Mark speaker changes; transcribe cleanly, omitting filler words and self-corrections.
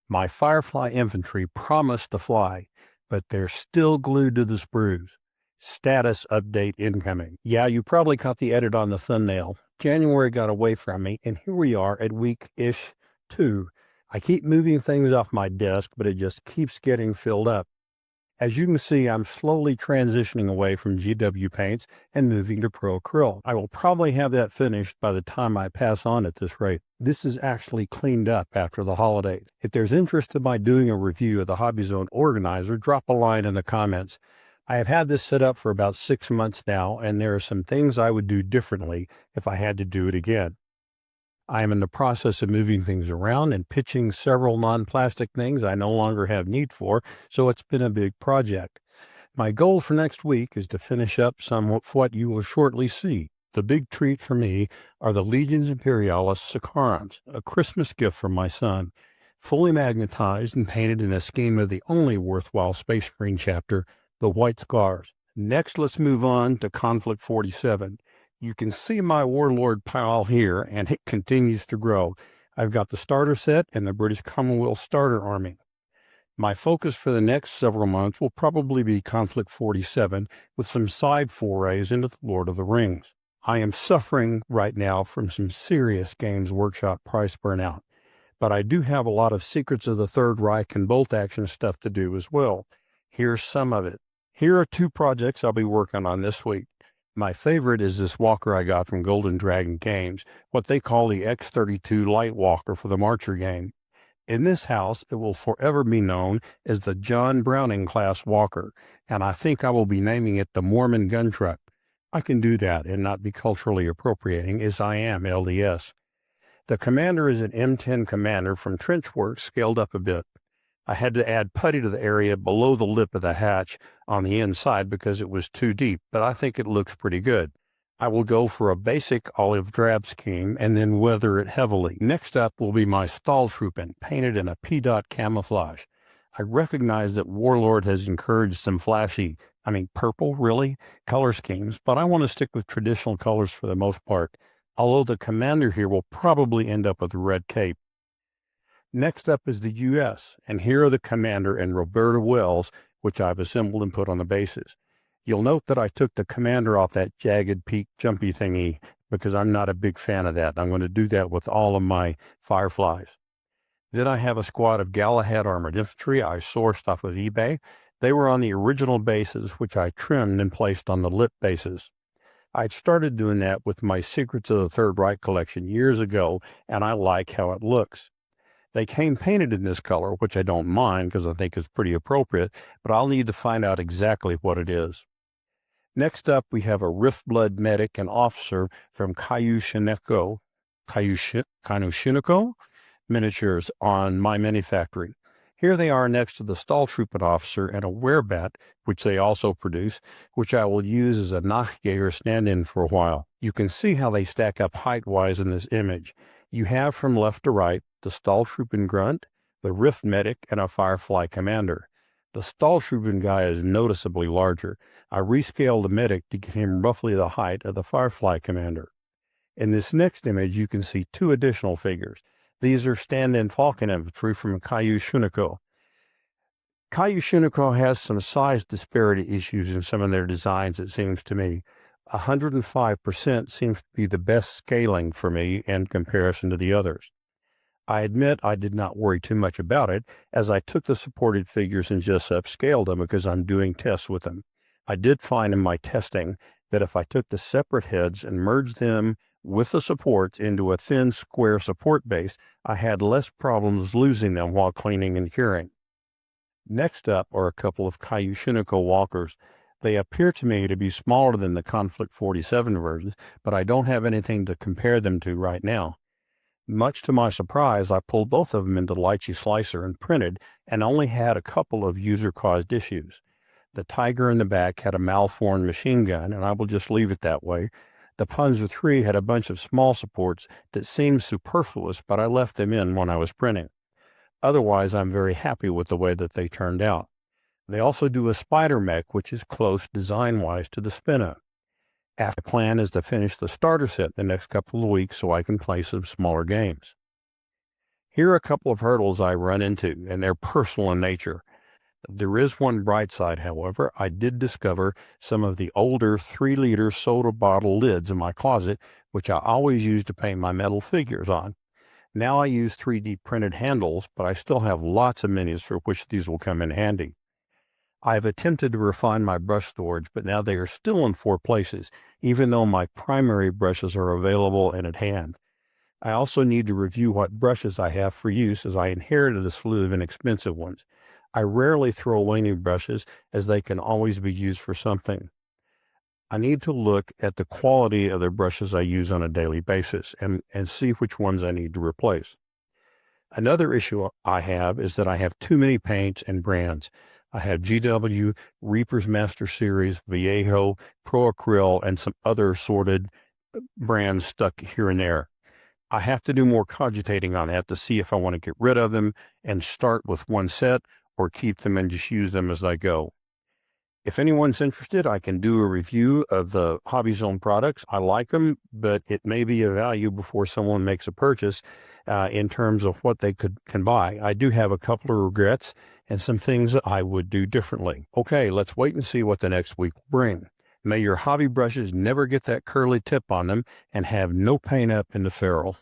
Speaker 1: My Firefly Infantry promised to fly, but they're still glued to the sprues. Status update incoming. Yeah, you probably caught the edit on the thumbnail. January got away from me, and here we are at week-ish 2. I keep moving things off my desk, but it just keeps getting filled up. As you can see, I'm slowly transitioning away from GW paints and moving to Pro Acryl. I will probably have that finished by the time I pass on at this rate. This is actually cleaned up after the holidays. If there's interest in my doing a review of the Hobby Zone organizer, drop a line in the comments. I have had this set up for about 6 months now, and there are some things I would do differently if I had to do it again. I am in the process of moving things around and pitching several non-plastic things I no longer have need for, so it's been a big project. My goal for next week is to finish up some of what you will shortly see. The big treat for me are the Legions Imperialis Sakarans, a Christmas gift from my son, fully magnetized and painted in a scheme of the only worthwhile Space Marine chapter, the White Scars. Next, let's move on to Konflikt 47. You can see my Warlord pile here, and it continues to grow. I've got the starter set and the British Commonwealth Starter Army. My focus for the next several months will probably be Konflikt 47, with some side forays into the Lord of the Rings. I am suffering right now from some serious Games Workshop price burnout, but I do have a lot of Secrets of the Third Reich and bolt action stuff to do as well. Here's some of it. Here are 2 projects I'll be working on this week. My favorite is this walker I got from Golden Dragon Games, what they call the X32 Light Walker for the Marcher game. In this house, it will forever be known as the John Browning class walker, and I think I will be naming it the Mormon gun truck. I can do that and not be culturally appropriating, as I am LDS. The commander is an M10 commander from Trenchworks scaled up a bit. I had to add putty to the area below the lip of the hatch on the inside because it was too deep, but I think it looks pretty good. I will go for a basic olive drab scheme and then weather it heavily. Next up will be my Stahltruppen, painted in a P-dot camouflage. I recognize that Warlord has encouraged some flashy, purple, really, color schemes, but I want to stick with traditional colors for the most part, although the commander here will probably end up with a red cape. Next up is the U.S., and here are the commander and Roberta Wells, which I've assembled and put on the bases. You'll note that I took the commander off that jagged peak jumpy thingy because I'm not a big fan of that. I'm going to do that with all of my Fireflies. Then I have a squad of Galahad Armored Infantry I sourced off of eBay. They were on the original bases, which I trimmed and placed on the lip bases. I'd started doing that with my Secrets of the Third Reich collection years ago, and I like how it looks. They came painted in this color, which I don't mind because I think it's pretty appropriate, but I'll need to find out exactly what it is. Next up, we have a Riftblood medic and officer from Kyoushuneko miniatures on My Mini Factory. Here they are next to the Stahltruppen officer and a Werebat, which they also produce, which I will use as a Nachjäger stand-in for a while. You can see how they stack up height-wise in this image. You have from left to right the Stahltruppen grunt, the Rift medic, and a Firefly commander. The Stahltruppen guy is noticeably larger. I rescaled the medic to get him roughly the height of the Firefly commander. In this next image, you can see 2 additional figures. These are stand-in Falcon infantry from Kyoushuneko. Kyoushuneko has some size disparity issues in some of their designs, it seems to me. 105% seems to be the best scaling for me in comparison to the others. I admit I did not worry too much about it, as I took the supported figures and just upscaled them because I'm doing tests with them. I did find in my testing that if I took the separate heads and merged them with the supports into a thin square support base, I had less problems losing them while cleaning and curing. Next up are a couple of Kyoushuneko Walkers. They appear to me to be smaller than the Konflikt 47 versions, but I don't have anything to compare them to right now. Much to my surprise, I pulled both of them into Lychee Slicer and printed, and only had a couple of user-caused issues. The Tiger in the back had a malformed machine gun, and I will just leave it that way. The Panzer III had a bunch of small supports that seemed superfluous, but I left them in when I was printing. Otherwise, I'm very happy with the way that they turned out. They also do a spider mech, which is close design-wise to the Spinna. The plan is to finish the starter set the next couple of weeks so I can play some smaller games. Here are a couple of hurdles I run into, and they're personal in nature. There is one bright side, however. I did discover some of the older 3-liter soda bottle lids in my closet, which I always used to paint my metal figures on. Now I use 3D printed handles, but I still have lots of minis for which these will come in handy. I have attempted to refine my brush storage, but now they are still in 4 places, even though my primary brushes are available and at hand. I also need to review what brushes I have for use, as I inherited a slew of inexpensive ones. I rarely throw away new brushes, as they can always be used for something. I need to look at the quality of the brushes I use on a daily basis and see which ones I need to replace. Another issue I have is that I have too many paints and brands. I have GW, Reaper's Master Series, Vallejo, Pro Acryl, and some other assorted brands stuck here and there. I have to do more cogitating on that to see if I want to get rid of them and start with one set, or keep them and just use them as I go. If anyone's interested, I can do a review of the Hobby Zone products. I like them, but it may be a value before someone makes a purchase in terms of what they can buy. I do have a couple of regrets and some things that I would do differently. Okay, let's wait and see what the next week will bring. May your hobby brushes never get that curly tip on them and have no paint up in the ferrule.